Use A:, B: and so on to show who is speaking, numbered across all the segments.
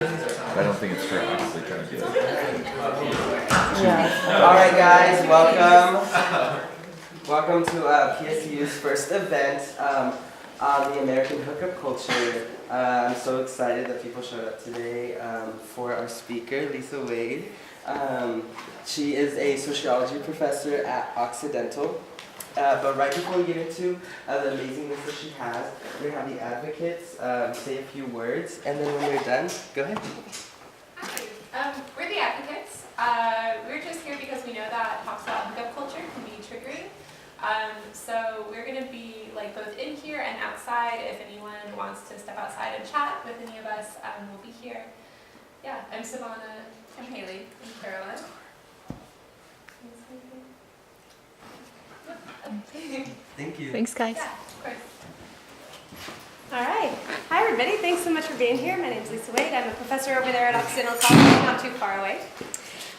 A: I don't think it's fair, honestly, trying to do it.
B: Yeah. All right, guys, welcome. Welcome to PSU's first event on the American Hookup Culture. I'm so excited that people showed up today for our speaker, Lisa Wade. She is a sociology professor at Occidental. But right before we get into the amazingness that she has, we're going to have the advocates say a few words, and then when we're done, go ahead.
C: Hi, we're the advocates. We're just here because we know that talks about hookup culture can be triggering. So we're going to be like both in here and outside. If anyone wants to step outside and chat with any of us, we'll be here. Yeah, I'm Savannah. I'm Haley. I'm Caroline.
B: Thank you.
D: Thanks, guys.
C: Yeah, of course.
E: All right. Hi, everybody. Thanks so much for being here. My name is Lisa Wade. I'm a professor over there at Occidental College, not too far away.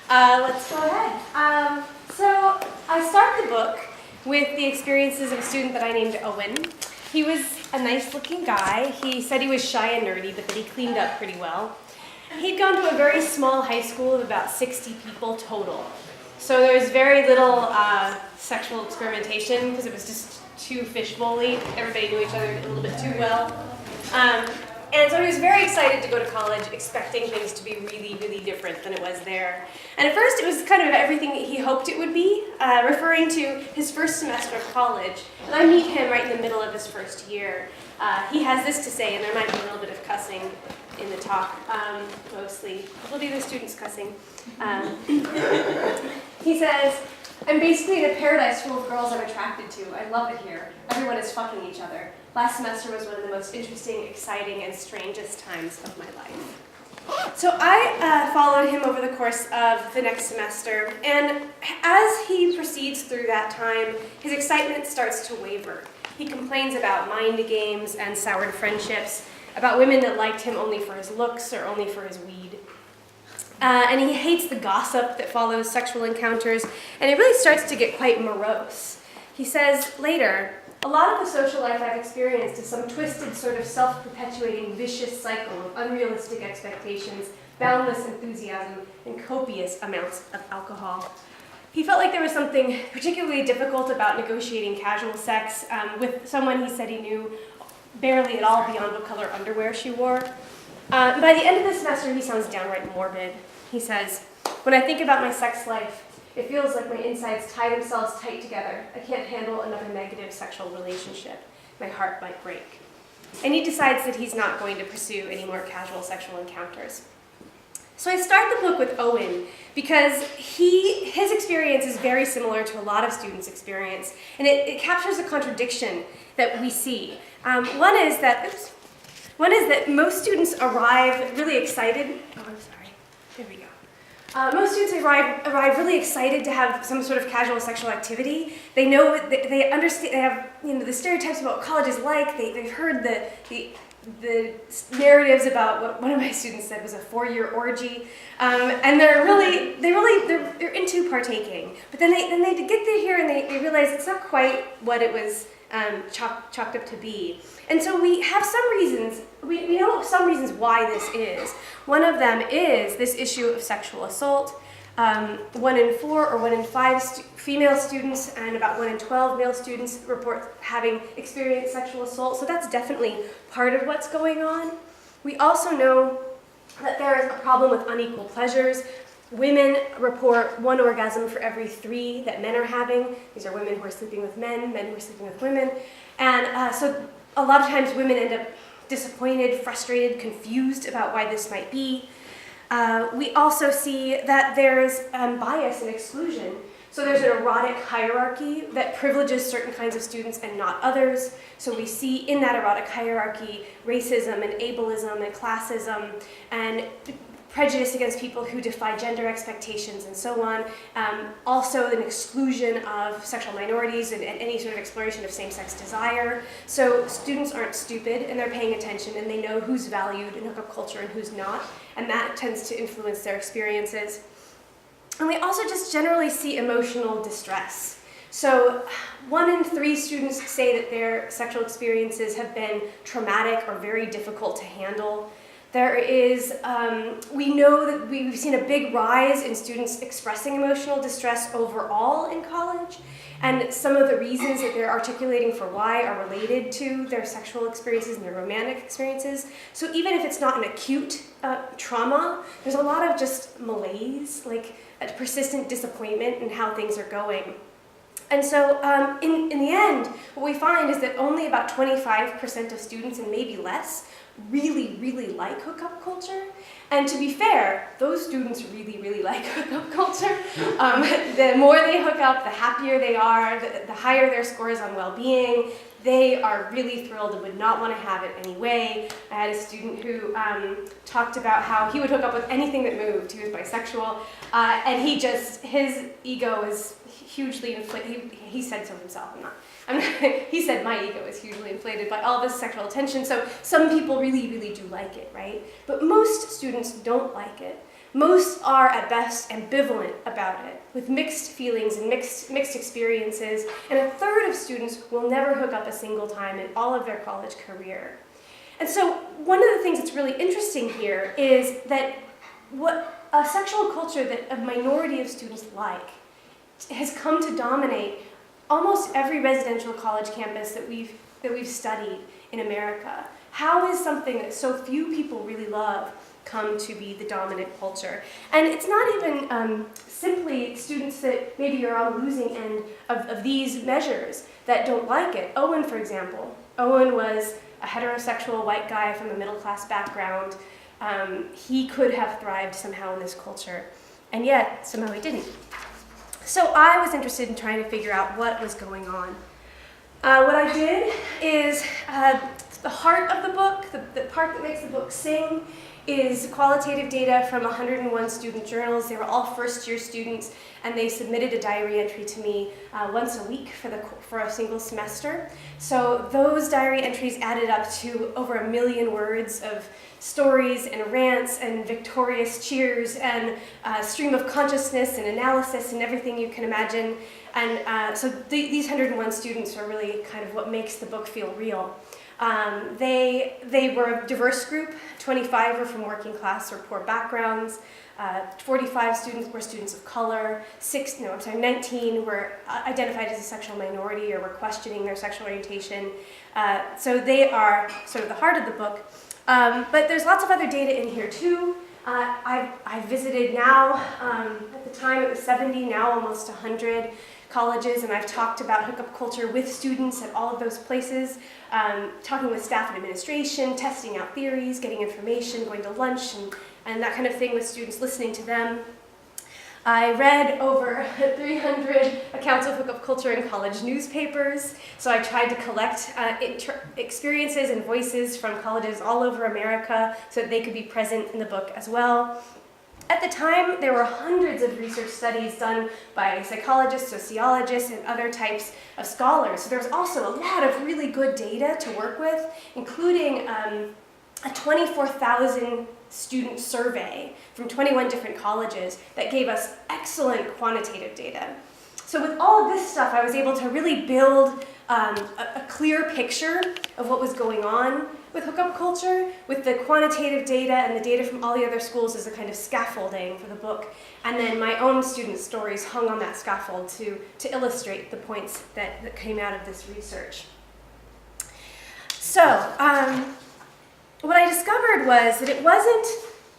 E: Let's go ahead. So I start the book with the experiences of a student that I named Owen. He was a nice-looking guy. He said he was shy and nerdy, but that he cleaned up pretty well. He'd gone to a very small high school of about 60 people total. So there was very little sexual experimentation because it was just too fishbowl-y. Everybody knew each other a little bit too well. And so he was very excited to go to college, expecting things to be really, really different than it was there. And at first it was kind of everything he hoped it would be, referring to his first semester of college. And I meet him right in the middle of his first year. He has this to say, and there might be a little bit of cussing in the talk, mostly. There'll be the students cussing. He says, "I'm basically in a paradise full of girls I'm attracted to. I love it here. Everyone is fucking each other. Last semester was one of the most interesting, exciting, and strangest times of my life." So I followed him over the course of the next semester, and as he proceeds through that time, his excitement starts to waver. He complains about mind games and soured friendships, about women that liked him only for his looks or only for his weed. And he hates the gossip that follows sexual encounters, and it really starts to get quite morose. He says later, "A lot of the social life I've experienced is some twisted sort of self-perpetuating vicious cycle of unrealistic expectations, boundless enthusiasm, and copious amounts of alcohol." He felt like there was something particularly difficult about negotiating casual sex with someone he said he knew barely at all beyond what color underwear she wore. By the end of the semester, he sounds downright morbid. He says, "When I think about my sex life, it feels like my insides tie themselves tight together. I can't handle another negative sexual relationship. My heart might break." And he decides that he's not going to pursue any more casual sexual encounters. So I start the book with Owen because his experience is very similar to a lot of students' experience, and it captures a contradiction that we see. One is that most students arrive really excited. Oh, I'm sorry. There we go. Most students arrive really excited to have some sort of casual sexual activity. They know, they understand, they have the stereotypes about what college is like. They've heard the narratives about what one of my students said was a 4-year orgy, and they're into partaking. But then they get there here and they realize it's not quite what it was chalked up to be. And so we have some reasons, we know some reasons why this is. One of them is this issue of sexual assault. 1 in 4 or 1 in 5 female students and about 1 in 12 male students report having experienced sexual assault. So that's definitely part of what's going on. We also know that there is a problem with unequal pleasures. Women report 1 orgasm for every 3 that men are having. These are women who are sleeping with men who are sleeping with women. And so a lot of times women end up disappointed, frustrated, confused about why this might be. We also see that there's bias and exclusion. So there's an erotic hierarchy that privileges certain kinds of students and not others. So we see in that erotic hierarchy racism and ableism and classism and prejudice against people who defy gender expectations and so on. Also an exclusion of sexual minorities and any sort of exploration of same-sex desire. So students aren't stupid and they're paying attention and they know who's valued in hookup culture and who's not, and that tends to influence their experiences. And we also just generally see emotional distress. So 1 in 3 students say that their sexual experiences have been traumatic or very difficult to handle. There is, we know that we've seen a big rise in students expressing emotional distress overall in college, and some of the reasons that they're articulating for why are related to their sexual experiences and their romantic experiences. So even if it's not an acute trauma, there's a lot of just malaise, like a persistent disappointment in how things are going. And so in the end, what we find is that only about 25% of students, and maybe less, really like hookup culture. And to be fair, those students really like hookup culture. The more they hook up, the happier they are, the higher their scores on well-being. They are really thrilled and would not want to have it anyway. I had a student who talked about how he would hook up with anything that moved. He was bisexual, and his ego is hugely inflated. He said so himself. He said my ego is hugely inflated by all this sexual attention. So some people really do like it, right? But most students don't like it. Most are at best ambivalent about it, with mixed feelings and mixed experiences. And a third of students will never hook up a single time in all of their college career. And so one of the things that's really interesting here is that what a sexual culture that a minority of students like has come to dominate almost every residential college campus that we've studied in America. How is something that so few people really love come to be the dominant culture? And it's not even simply students that maybe are on the losing end of these measures that don't like it. Owen, for example. Owen was a heterosexual white guy from a middle-class background. He could have thrived somehow in this culture, and yet somehow he didn't. So I was interested in trying to figure out what was going on. What I did is, the heart of the book, the part that makes the book sing, is qualitative data from 101 student journals. They were all first-year students, and they submitted a diary entry to me once a week for a single semester. So those diary entries added up to over 1 million words of stories and rants and victorious cheers and stream of consciousness and analysis and everything you can imagine. And so these 101 students are really kind of what makes the book feel real. They were a diverse group. 25 were from working class or poor backgrounds. 45 students were students of color. 19 were identified as a sexual minority or were questioning their sexual orientation. So they are sort of the heart of the book. But there's lots of other data in here too. I've visited now, at the time it was 70, now almost 100 colleges, and I've talked about hookup culture with students at all of those places, talking with staff and administration, testing out theories, getting information, going to lunch, and that kind of thing with students, listening to them. I read over 300 accounts of hookup culture in college newspapers, so I tried to collect experiences and voices from colleges all over America so that they could be present in the book as well. At the time, there were hundreds of research studies done by psychologists, sociologists, and other types of scholars. So there was also a lot of really good data to work with, including a 24,000 student survey from 21 different colleges that gave us excellent quantitative data. So with all of this stuff, I was able to really build a clear picture of what was going on with hookup culture, with the quantitative data and the data from all the other schools as a kind of scaffolding for the book, and then my own student stories hung on that scaffold to illustrate the points that came out of this research. So, what I discovered was that it wasn't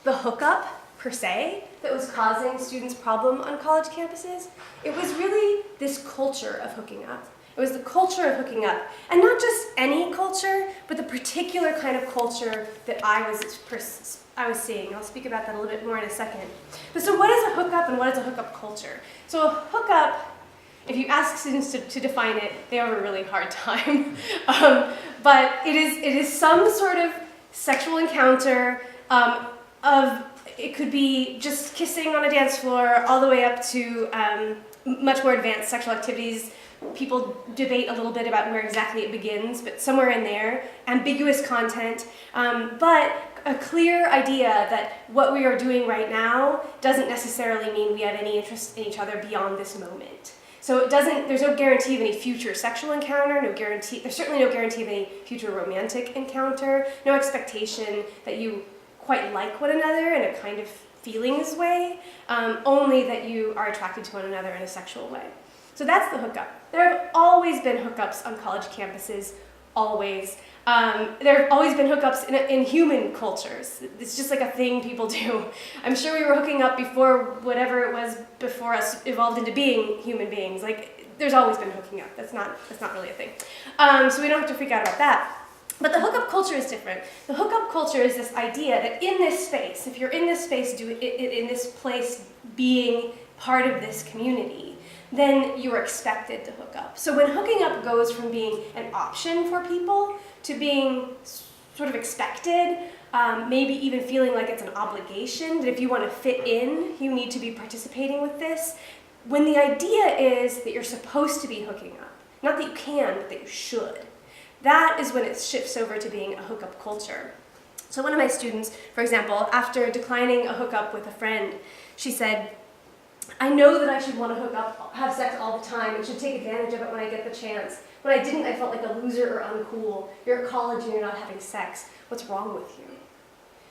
E: the hookup per se that was causing students' problem on college campuses. It was really this culture of hooking up. It was the culture of hooking up. And not just any culture, but the particular kind of culture that I was seeing. I'll speak about that a little bit more in a second. But so what is a hookup and what is a hookup culture? So a hookup, if you ask students to define it, they have a really hard time. But it is some sort of sexual encounter it could be just kissing on a dance floor all the way up to much more advanced sexual activities. People debate a little bit about where exactly it begins, but somewhere in there, ambiguous content, but a clear idea that what we are doing right now doesn't necessarily mean we have any interest in each other beyond this moment. So there's no guarantee of any future sexual encounter, there's certainly no guarantee of any future romantic encounter, no expectation that you quite like one another in a kind of feelings way, only that you are attracted to one another in a sexual way. So that's the hookup. There have always been hookups on college campuses, always. There have always been hookups in human cultures. It's just like a thing people do. I'm sure we were hooking up before whatever it was before us evolved into being human beings. Like, there's always been hooking up. That's not really a thing. So we don't have to freak out about that. But the hookup culture is different. The hookup culture is this idea that in this space, if you're in this space, in this place, being part of this community, then you are expected to hook up. So when hooking up goes from being an option for people to being sort of expected, maybe even feeling like it's an obligation, that if you want to fit in, you need to be participating with this. When the idea is that you're supposed to be hooking up, not that you can, but that you should, that is when it shifts over to being a hookup culture. So one of my students, for example, after declining a hookup with a friend, she said, I know that I should want to hook up, have sex all the time, and should take advantage of it when I get the chance. When I didn't, I felt like a loser or uncool. You're at college and you're not having sex. What's wrong with you?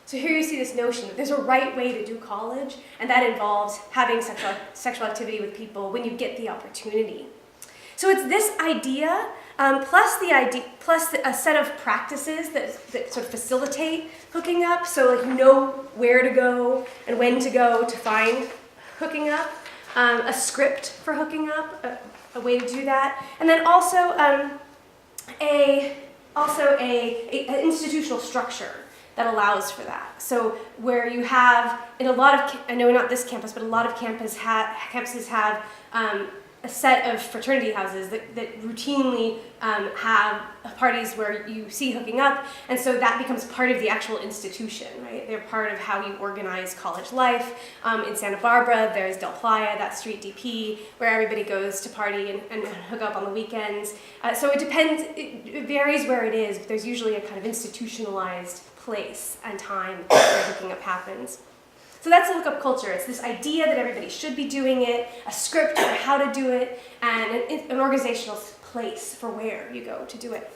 E: So here you see this notion that there's a right way to do college, and that involves having sexual activity with people when you get the opportunity. So it's this idea, plus a set of practices that sort of facilitate hooking up. So like you know where to go and when to go to find hooking up, a script for hooking up, a way to do that, and then also an institutional structure that allows for that. So where you have, in a lot of, I know not this campus, but a lot of campuses have a set of fraternity houses that routinely have parties where you see hooking up, and so that becomes part of the actual institution, right? They're part of how you organize college life. In Santa Barbara, there's Del Playa, that street DP, where everybody goes to party and hook up on the weekends. So it depends, it varies where it is, but there's usually a kind of institutionalized place and time where hooking up happens. So that's the hookup culture. It's this idea that everybody should be doing it, a script for how to do it, and an organizational place for where you go to do it.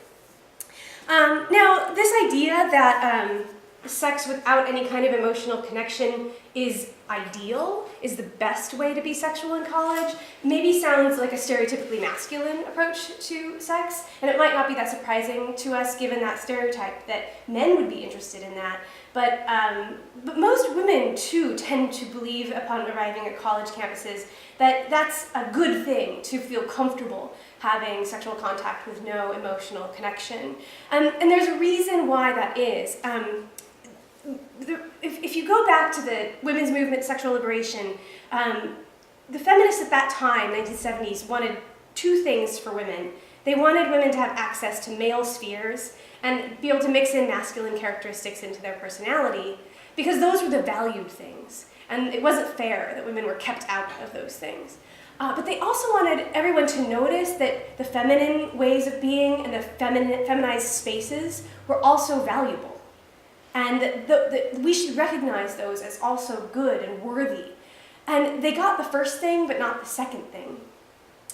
E: Now, this idea that sex without any kind of emotional connection is ideal, is the best way to be sexual in college, maybe sounds like a stereotypically masculine approach to sex, and it might not be that surprising to us given that stereotype that men would be interested in that. But most women, too, tend to believe upon arriving at college campuses that that's a good thing, to feel comfortable having sexual contact with no emotional connection. And there's a reason why that is. If you go back to the women's movement, sexual liberation, the feminists at that time, 1970s, wanted two things for women. They wanted women to have access to male spheres and be able to mix in masculine characteristics into their personality, because those were the valued things. And it wasn't fair that women were kept out of those things. But they also wanted everyone to notice that the feminine ways of being and the feminized spaces were also valuable. And that we should recognize those as also good and worthy. And they got the first thing, but not the second thing.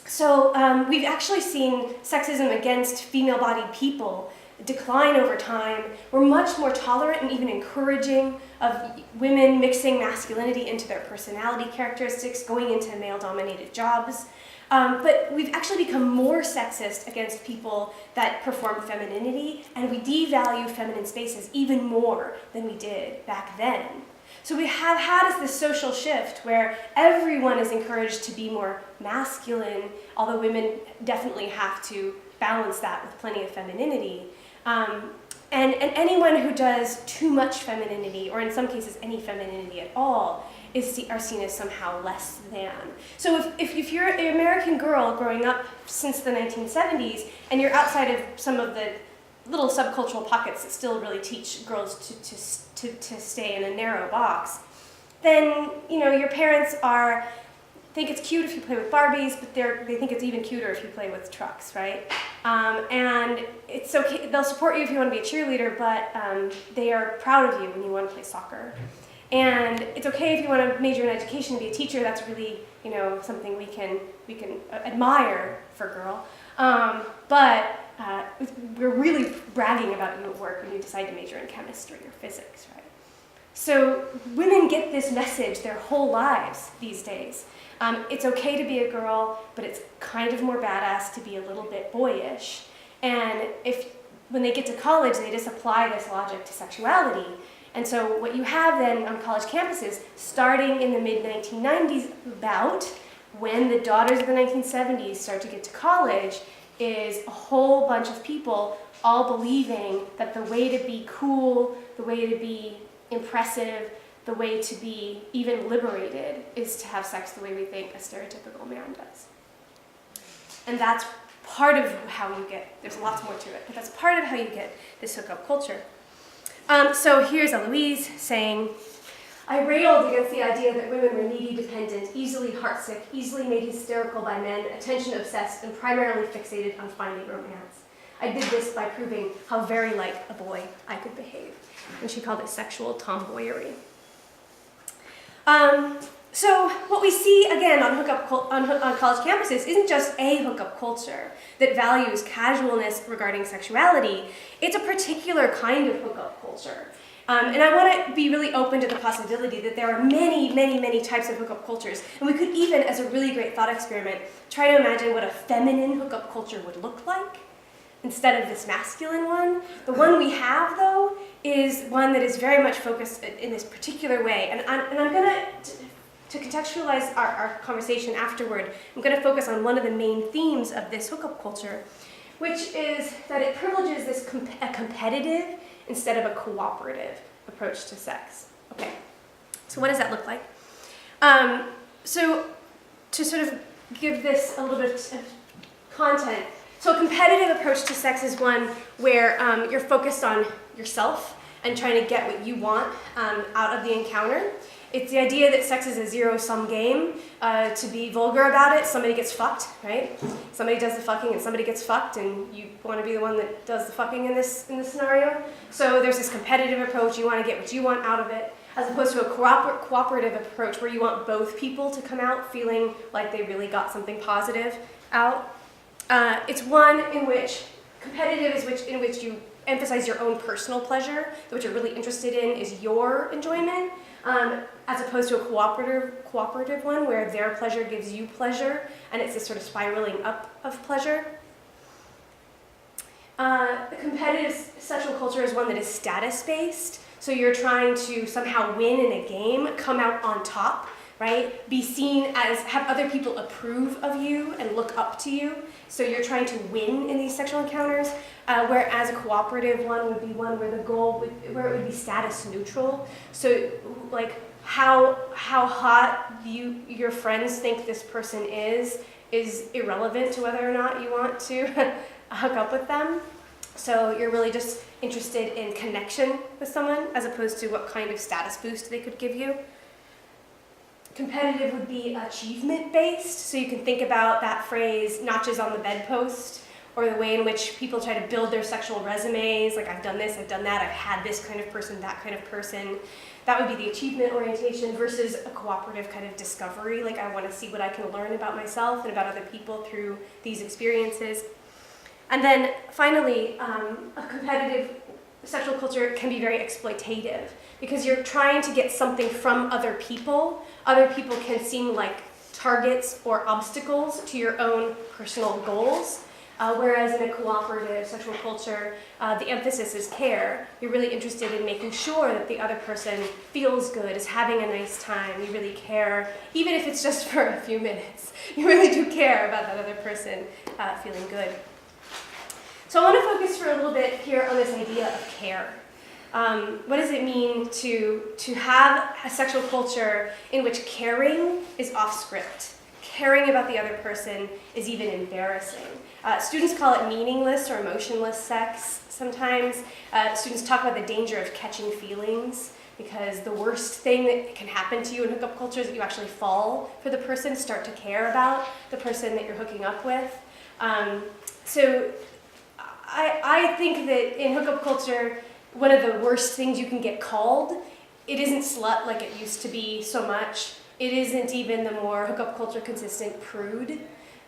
E: So we've actually seen sexism against female-bodied people decline over time. We're much more tolerant and even encouraging of women mixing masculinity into their personality characteristics, going into male-dominated jobs. But we've actually become more sexist against people that perform femininity, and we devalue feminine spaces even more than we did back then. So we have had this social shift where everyone is encouraged to be more masculine, although women definitely have to balance that with plenty of femininity. And anyone who does too much femininity, or in some cases any femininity at all, are seen as somehow less than. So if you're an American girl growing up since the 1970s, and you're outside of some of the little subcultural pockets that still really teach girls to stay in a narrow box, then your parents think it's cute if you play with Barbies, but they think it's even cuter if you play with trucks, right? And it's okay, they'll support you if you want to be a cheerleader, but they are proud of you when you want to play soccer. And it's okay if you want to major in education and be a teacher. That's really, something we can admire for a girl. But we're really bragging about you at work when you decide to major in chemistry or physics, right? So women get this message their whole lives these days. It's okay to be a girl, but it's kind of more badass to be a little bit boyish. And when they get to college, they just apply this logic to sexuality. And so what you have then on college campuses, starting in the mid-1990s, about when the daughters of the 1970s start to get to college, is a whole bunch of people all believing that the way to be cool, the way to be impressive, the way to be even liberated is to have sex the way we think a stereotypical man does. And that's part of how you get, there's lots more to it, but that's part of how you get this hookup culture. So here's Eloise saying, I railed against the idea that women were needy, dependent, easily heartsick, easily made hysterical by men, attention-obsessed, and primarily fixated on finding romance. I did this by proving how very like a boy I could behave. And she called it sexual tomboyery. So what we see, again, on college campuses isn't just a hookup culture that values casualness regarding sexuality. It's a particular kind of hookup culture. And I want to be really open to the possibility that there are many, many, many types of hookup cultures. And we could even, as a really great thought experiment, try to imagine what a feminine hookup culture would look like instead of this masculine one. The one we have, though, is one that is very much focused in this particular way. And I'm going to contextualize our conversation afterward, I'm going to focus on one of the main themes of this hookup culture, which is that it privileges this a competitive instead of a cooperative approach to sex. Okay, so what does that look like? So to sort of give this a little bit of content, so a competitive approach to sex is one where you're focused on yourself and trying to get what you want out of the encounter. It's the idea that sex is a zero-sum game. To be vulgar about it, somebody gets fucked, right? Somebody does the fucking and somebody gets fucked, and you want to be the one that does the fucking in this scenario. So there's this competitive approach. You want to get what you want out of it, as opposed to a cooperative approach where you want both people to come out feeling like they really got something positive out. It's one in which competitive is in which you emphasize your own personal pleasure. What you're really interested in is your enjoyment, as opposed to a cooperative one where their pleasure gives you pleasure, and it's this sort of spiraling up of pleasure. The competitive sexual culture is one that is status-based, so you're trying to somehow win in a game, come out on top, right? Be seen as, have other people approve of you and look up to you. So you're trying to win in these sexual encounters, whereas a cooperative one would be one where where it would be status neutral. So like how hot your friends think this person is irrelevant to whether or not you want to hook up with them. So you're really just interested in connection with someone as opposed to what kind of status boost they could give you. Competitive would be achievement-based, so you can think about that phrase, notches on the bedpost, or the way in which people try to build their sexual resumes, like I've done this, I've done that, I've had this kind of person, that kind of person. That would be the achievement orientation versus a cooperative kind of discovery, like I want to see what I can learn about myself and about other people through these experiences. And then finally, a competitive sexual culture can be very exploitative because you're trying to get something from other people. Other people can seem like targets or obstacles to your own personal goals. Whereas in a cooperative sexual culture, the emphasis is care. You're really interested in making sure that the other person feels good, is having a nice time. You really care, even if it's just for a few minutes. You really do care about that other person feeling good. So I want to focus for a little bit here on this idea of care. What does it mean to have a sexual culture in which caring is off script? Caring about the other person is even embarrassing. Students call it meaningless or emotionless sex sometimes. Students talk about the danger of catching feelings because the worst thing that can happen to you in hookup culture is that you actually fall for the person, start to care about the person that you're hooking up with. So I think that in hookup culture, one of the worst things you can get called, it isn't slut like it used to be so much. It isn't even the more hookup culture consistent prude.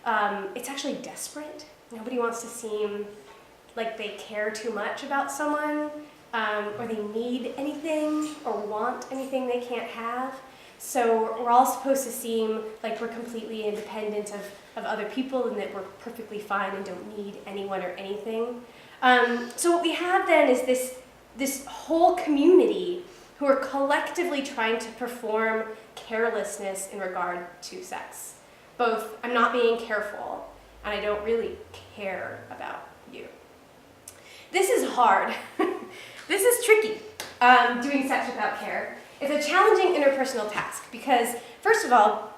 E: It's actually desperate. Nobody wants to seem like they care too much about someone. or they need anything or want anything they can't have. So we're all supposed to seem like we're completely independent of other people and that we're perfectly fine and don't need anyone or anything. So what we have then is this whole community who are collectively trying to perform carelessness in regard to sex. Both, I'm not being careful, and I don't really care about you. This is hard. This is tricky, doing sex without care. It's a challenging interpersonal task because, first of all,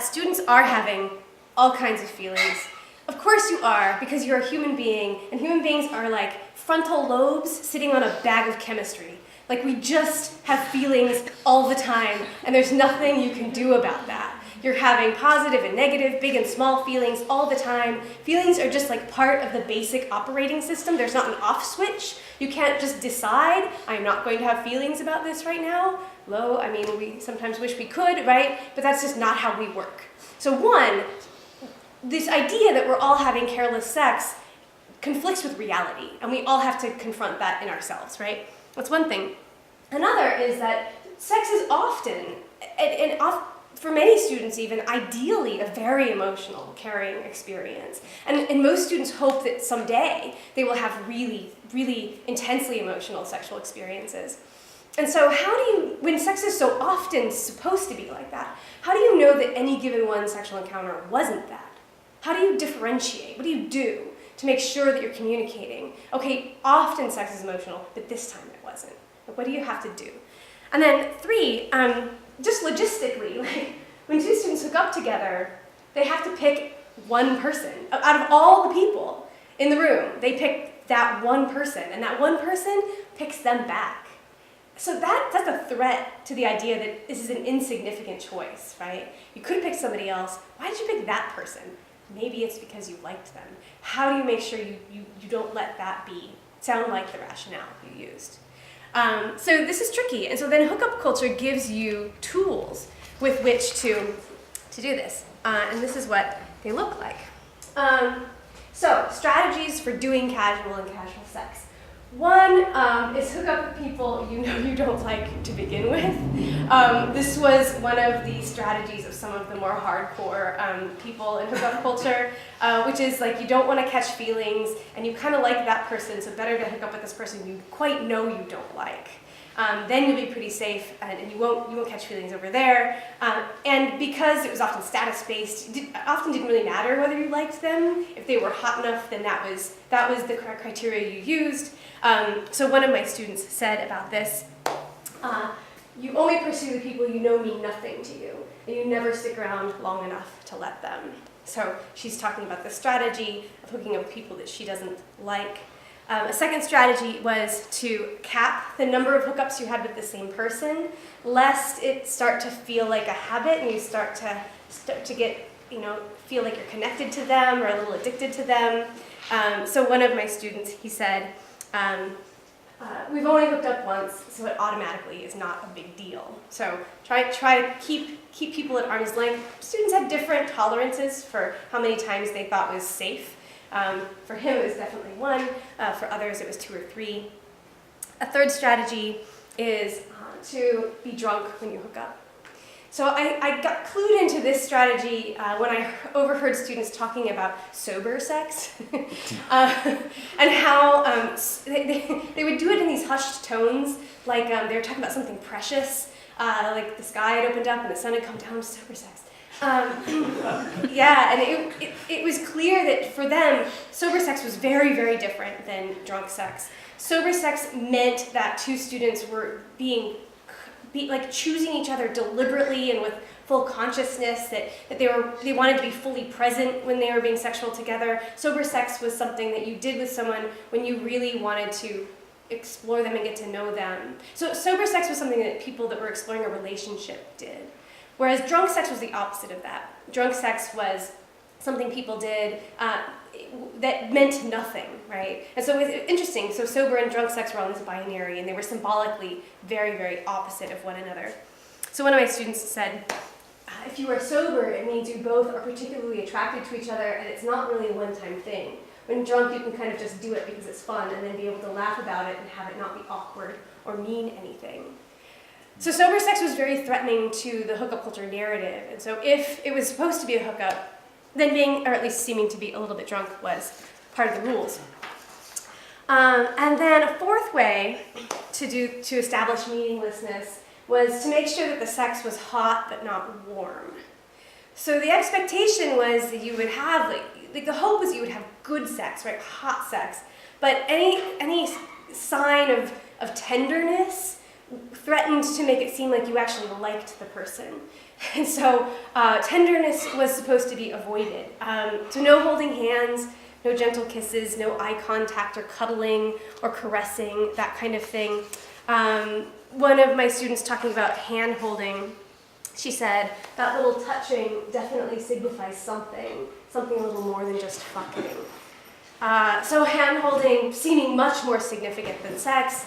E: students are having all kinds of feelings. Of course you are, because you're a human being, and human beings are like frontal lobes sitting on a bag of chemistry. Like, we just have feelings all the time, and there's nothing you can do about that. You're having positive and negative, big and small feelings all the time. Feelings are just like part of the basic operating system. There's not an off switch. You can't just decide, I'm not going to have feelings about this right now. I mean, we sometimes wish we could, right? But that's just not how we work. So one, this idea that we're all having careless sex conflicts with reality, and we all have to confront that in ourselves, right? That's one thing. Another is that sex is often, for many students even, ideally a very emotional, caring experience. And most students hope that someday they will have really, really intensely emotional sexual experiences. And so when sex is so often supposed to be like that, how do you know that any given one sexual encounter wasn't that? How do you differentiate? What do you do to make sure that you're communicating? Okay, often sex is emotional, but this time it wasn't. What do you have to do? And then three, just logistically, like when two students hook up together, they have to pick one person. Out of all the people in the room, they pick that one person, and that one person picks them back. So that's a threat to the idea that this is an insignificant choice, right? You could pick somebody else. Why did you pick that person? Maybe it's because you liked them. How do you make sure you don't let that sound like the rationale you used? So this is tricky, and so then hookup culture gives you tools with which to do this, and this is what they look like. So strategies for doing casual and casual sex. One is hook up with people you know you don't like to begin with. This was one of the strategies of some of the more hardcore people in hookup culture, which is like you don't want to catch feelings and you kind of like that person, so better to hook up with this person you quite know you don't like. Then you'll be pretty safe and you won't catch feelings over there. And because it was often status-based, it often didn't really matter whether you liked them. If they were hot enough, then that was the criteria you used. So one of my students said about this, you only pursue the people you know mean nothing to you, and you never stick around long enough to let them. So she's talking about the strategy of hooking up with people that she doesn't like. A second strategy was to cap the number of hookups you had with the same person, lest it start to feel like a habit and you start to get, feel like you're connected to them or a little addicted to them. So one of my students, he said, we've only hooked up once, so it automatically is not a big deal. So try to keep people at arm's length. Students had different tolerances for how many times they thought was safe. For him, it was definitely one. For others, it was 2 or 3. A third strategy is to be drunk when you hook up. So I got clued into this strategy when I overheard students talking about sober sex and how they would do it in these hushed tones, like they were talking about something precious, like the sky had opened up and the sun had come down, sober sex. Yeah, and it was clear that for them, sober sex was very, very different than drunk sex. Sober sex meant that two students were like choosing each other deliberately and with full consciousness, that they wanted to be fully present when they were being sexual together. Sober sex was something that you did with someone when you really wanted to explore them and get to know them. So sober sex was something that people that were exploring a relationship did. Whereas drunk sex was the opposite of that. Drunk sex was something people did that meant nothing, right? And so it was interesting. So sober and drunk sex were on this binary, and they were symbolically very, very opposite of one another. So one of my students said, if you are sober, it means you both are particularly attracted to each other, and it's not really a one-time thing. When drunk, you can kind of just do it because it's fun and then be able to laugh about it and have it not be awkward or mean anything. So sober sex was very threatening to the hookup culture narrative. And so if it was supposed to be a hookup, then being, or at least seeming to be a little bit drunk, was part of the rules. And then a fourth way to establish meaninglessness was to make sure that the sex was hot but not warm. So the expectation was that you would have, like the hope was you would have good sex, right, hot sex, but any sign of tenderness threatened to make it seem like you actually liked the person. And so tenderness was supposed to be avoided. So no holding hands, no gentle kisses, no eye contact or cuddling or caressing, that kind of thing. One of my students talking about hand holding, she said, that little touching definitely signifies something a little more than just fucking. So hand holding seeming much more significant than sex.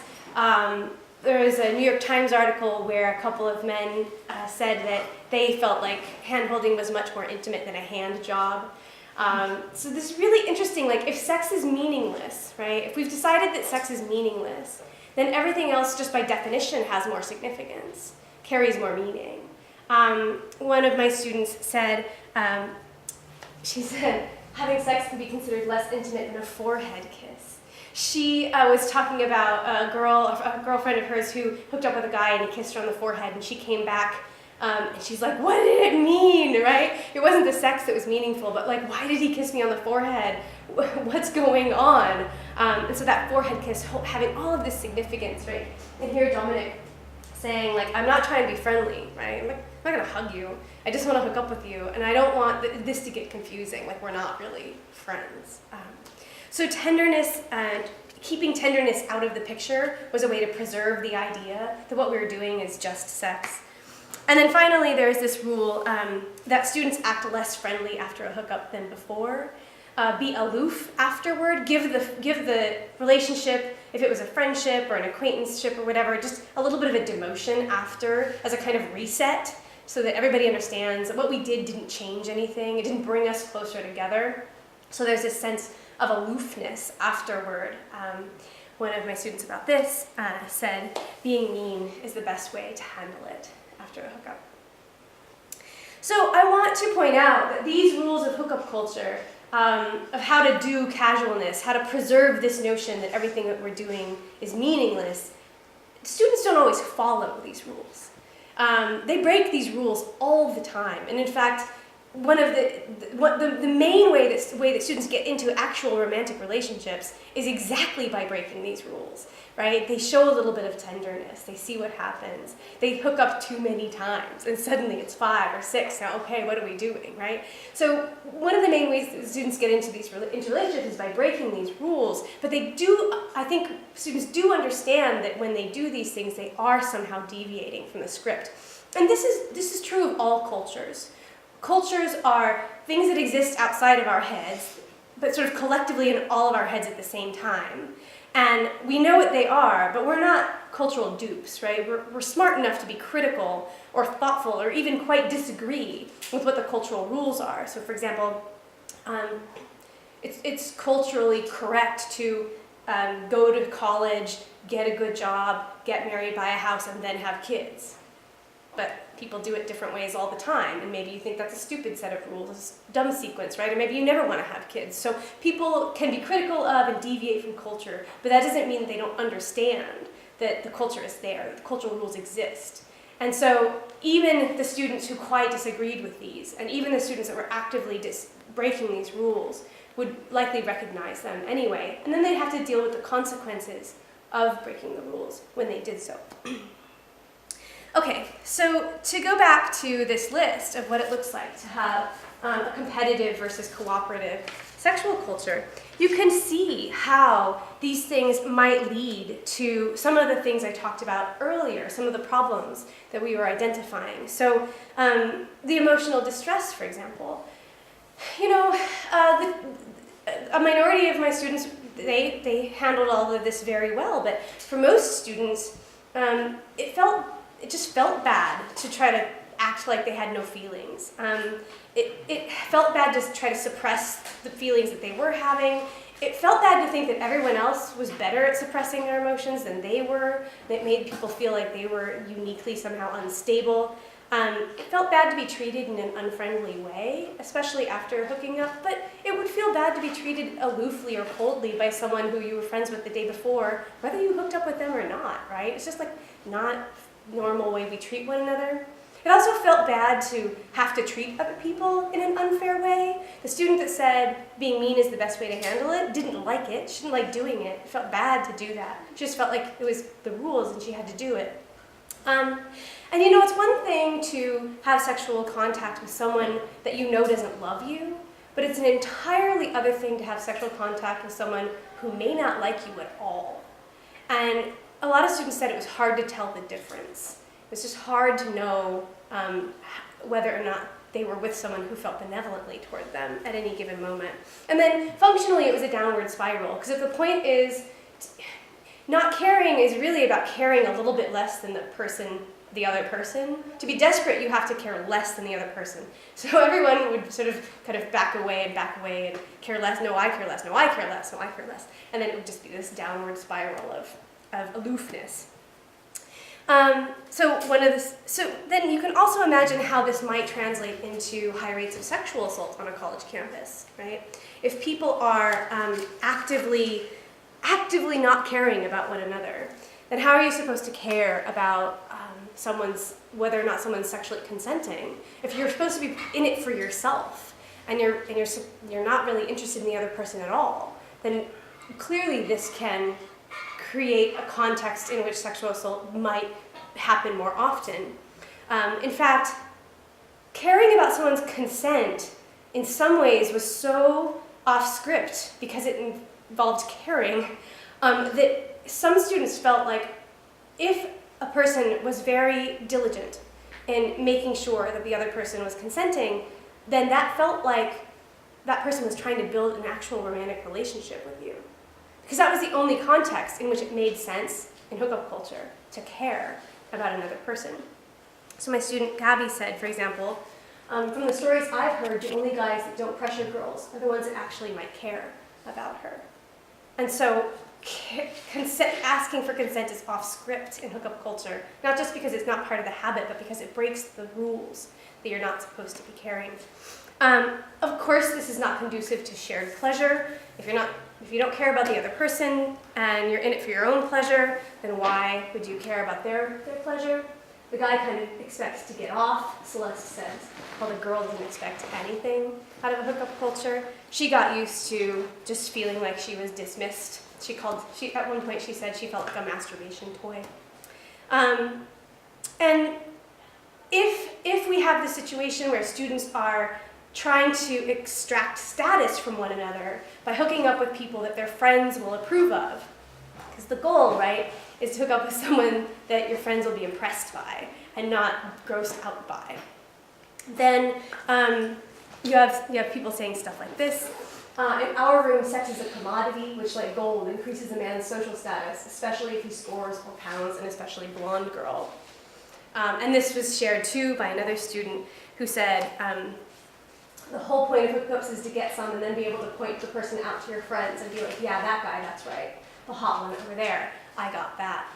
E: There was a New York Times article where a couple of men said that they felt like hand holding was much more intimate than a hand job. So this is really interesting, like if sex is meaningless, right? If we've decided that sex is meaningless, then everything else just by definition has more significance, carries more meaning. One of my students said, she said, having sex can be considered less intimate than a forehead kiss. She was talking about a girlfriend of hers who hooked up with a guy and he kissed her on the forehead, and she came back and she's like, what did it mean, right? It wasn't the sex that was meaningful, but like, why did he kiss me on the forehead? What's going on? And so that forehead kiss having all of this significance, right? And here Dominic saying, like, I'm not trying to be friendly, right? I'm not gonna hug you. I just want to hook up with you, and I don't want this to get confusing, like we're not really friends. So tenderness, keeping tenderness out of the picture was a way to preserve the idea that what we were doing is just sex. And then finally, there's this rule that students act less friendly after a hookup than before. Be aloof afterward. Give the relationship, if it was a friendship or an acquaintanceship or whatever, just a little bit of a demotion after as a kind of reset, so that everybody understands that what we did didn't change anything. It didn't bring us closer together. So there's this sense of aloofness afterward. One of my students about this said, being mean is the best way to handle it after a hookup. So I want to point out that these rules of hookup culture, of how to do casualness, how to preserve this notion that everything that we're doing is meaningless, students don't always follow these rules. They break these rules all the time. And in fact, one of the main way that students get into actual romantic relationships is exactly by breaking these rules, right? They show a little bit of tenderness. They see what happens. They hook up too many times, and suddenly it's 5 or 6. Now, okay, what are we doing, right? So one of the main ways that students get into relationships is by breaking these rules. But I think students do understand that when they do these things, they are somehow deviating from the script. And this is true of all cultures. Cultures are things that exist outside of our heads, but sort of collectively in all of our heads at the same time. And we know what they are, but we're not cultural dupes, right? We're smart enough to be critical or thoughtful or even quite disagree with what the cultural rules are. So for example, it's culturally correct to go to college, get a good job, get married, buy a house, and then have kids. But people do it different ways all the time, and maybe you think that's a stupid set of rules, dumb sequence, right? Or maybe you never want to have kids. So people can be critical of and deviate from culture, but that doesn't mean they don't understand that the culture is there, that the cultural rules exist. And so even the students who quite disagreed with these, and even the students that were actively breaking these rules, would likely recognize them anyway, and then they'd have to deal with the consequences of breaking the rules when they did so. Okay, so to go back to this list of what it looks like to have a competitive versus cooperative sexual culture, you can see how these things might lead to some of the things I talked about earlier, some of the problems that we were identifying. So the emotional distress, for example. You know, a minority of my students, they handled all of this very well, but for most students, it just felt bad to try to act like they had no feelings. It felt bad to try to suppress the feelings that they were having. it felt bad to think that everyone else was better at suppressing their emotions than they were. It made people feel like they were uniquely somehow unstable. It felt bad to be treated in an unfriendly way, especially after hooking up, but it would feel bad to be treated aloofly or coldly by someone who you were friends with the day before, whether you hooked up with them or not, right? It's just like not normal way we treat one another. It also felt bad to have to treat other people in an unfair way. The student that said being mean is the best way to handle it didn't like it. She didn't like doing it. It felt bad to do that. She just felt like it was the rules and she had to do it. And you know, it's one thing to have sexual contact with someone that you know doesn't love you, but it's an entirely other thing to have sexual contact with someone who may not like you at all. And a lot of students said it was hard to tell the difference. It was just hard to know whether or not they were with someone who felt benevolently toward them at any given moment. And then functionally it was a downward spiral, because if the point is not caring is really about caring a little bit less than the other person. To be desperate, you have to care less than the other person. So everyone would sort of kind of back away and care less, no, I care less, no, I care less, no, I care less. And then it would just be this downward spiral of aloofness. So then you can also imagine how this might translate into high rates of sexual assault on a college campus, right? If people are actively not caring about one another, then how are you supposed to care about whether or not someone's sexually consenting? If you're supposed to be in it for yourself and you're not really interested in the other person at all, then clearly this can create a context in which sexual assault might happen more often. In fact, caring about someone's consent in some ways was so off script because it involved caring that some students felt like if a person was very diligent in making sure that the other person was consenting, then that felt like that person was trying to build an actual romantic relationship with you. Because that was the only context in which it made sense in hookup culture to care about another person. So my student Gabby said, for example, from the stories I've heard, the only guys that don't pressure girls are the ones that actually might care about her. And so asking for consent is off script in hookup culture, not just because it's not part of the habit, but because it breaks the rules that you're not supposed to be caring. Of course, this is not conducive to shared pleasure. If you don't care about the other person and you're in it for your own pleasure, then why would you care about their pleasure? The guy kind of expects to get off, Celeste says, while the girl doesn't expect anything out of a hookup culture. She got used to just feeling like she was dismissed. At one point she said she felt like a masturbation toy. And if we have the situation where students are trying to extract status from one another by hooking up with people that their friends will approve of, because the goal, right, is to hook up with someone that your friends will be impressed by and not grossed out by. Then you have people saying stuff like this. In our room, sex is a commodity, which, like gold, increases a man's social status, especially if he scores more pounds, and especially blonde girl. And this was shared too by another student who said, the whole point of hookups is to get some and then be able to point the person out to your friends and be like, yeah, that guy, that's right. The hot one over there, I got that.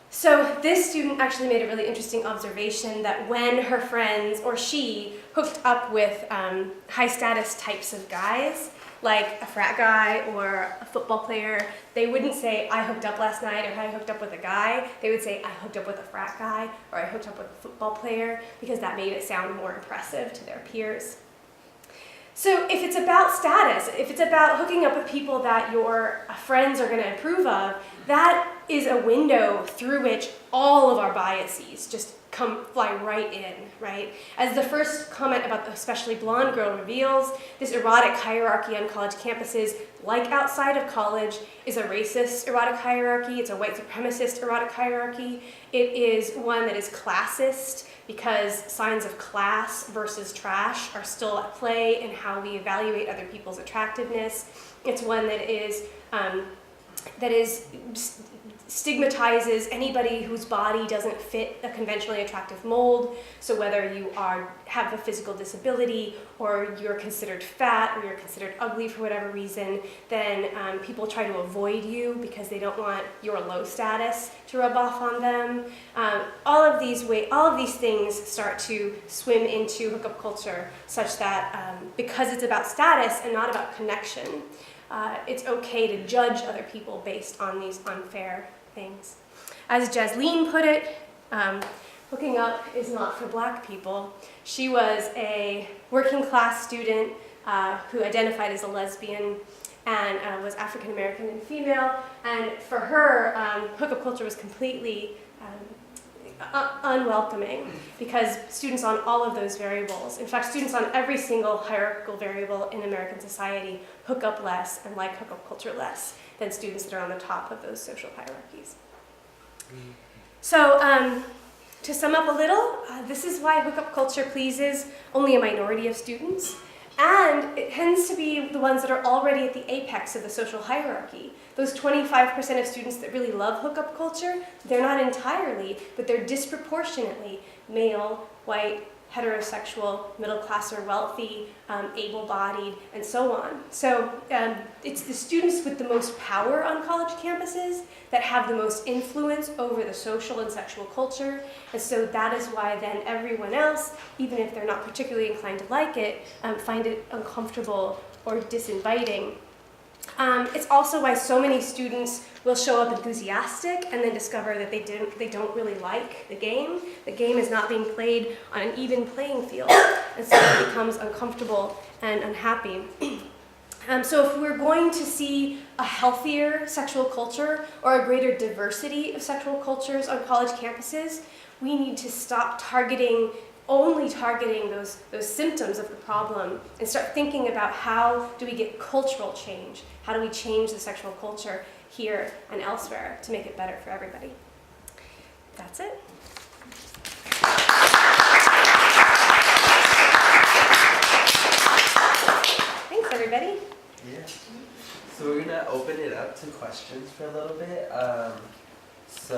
E: So this student actually made a really interesting observation that when her friends or she hooked up with high status types of guys, like a frat guy or a football player, they wouldn't say, I hooked up last night, or I hooked up with a guy. They would say, I hooked up with a frat guy, or I hooked up with a football player, because that made it sound more impressive to their peers. So if it's about status, if it's about hooking up with people that your friends are going to approve of, that is a window through which all of our biases just fly right in, right? As the first comment about the especially blonde girl reveals, this erotic hierarchy on college campuses, like outside of college, is a racist erotic hierarchy. It's a white supremacist erotic hierarchy. It is one that is classist, because signs of class versus trash are still at play in how we evaluate other people's attractiveness. It's one that is stigmatizes anybody whose body doesn't fit a conventionally attractive mold. So whether you have a physical disability, or you're considered fat, or you're considered ugly for whatever reason, then people try to avoid you because they don't want your low status to rub off on them. All of these things start to swim into hookup culture, such that because it's about status and not about connection, it's okay to judge other people based on these unfair things. As Jasleen put it, hooking up is not for black people. She was a working class student who identified as a lesbian and was African American and female, and for her, hookup culture was completely unwelcoming, because students on all of those variables, in fact students on every single hierarchical variable in American society, hook up less and like hookup culture less than students that are on the top of those social hierarchies. So to sum up a little, this is why hookup culture pleases only a minority of students, and it tends to be the ones that are already at the apex of the social hierarchy. Those 25% of students that really love hookup culture, they're not entirely, but they're disproportionately male, white, heterosexual, middle class or wealthy, able-bodied, and so on. So it's the students with the most power on college campuses that have the most influence over the social and sexual culture, and so that is why then everyone else, even if they're not particularly inclined to like it, find it uncomfortable or disinviting. It's also why so many students will show up enthusiastic and then discover that they don't really like the game. The game is not being played on an even playing field, and so it becomes uncomfortable and unhappy. So if we're going to see a healthier sexual culture or a greater diversity of sexual cultures on college campuses, we need to stop only targeting those symptoms of the problem and start thinking about how do we get cultural change? How do we change the sexual culture here and elsewhere to make it better for everybody? That's it. Thanks, everybody.
B: Yeah. So we're gonna open it up to questions for a little bit.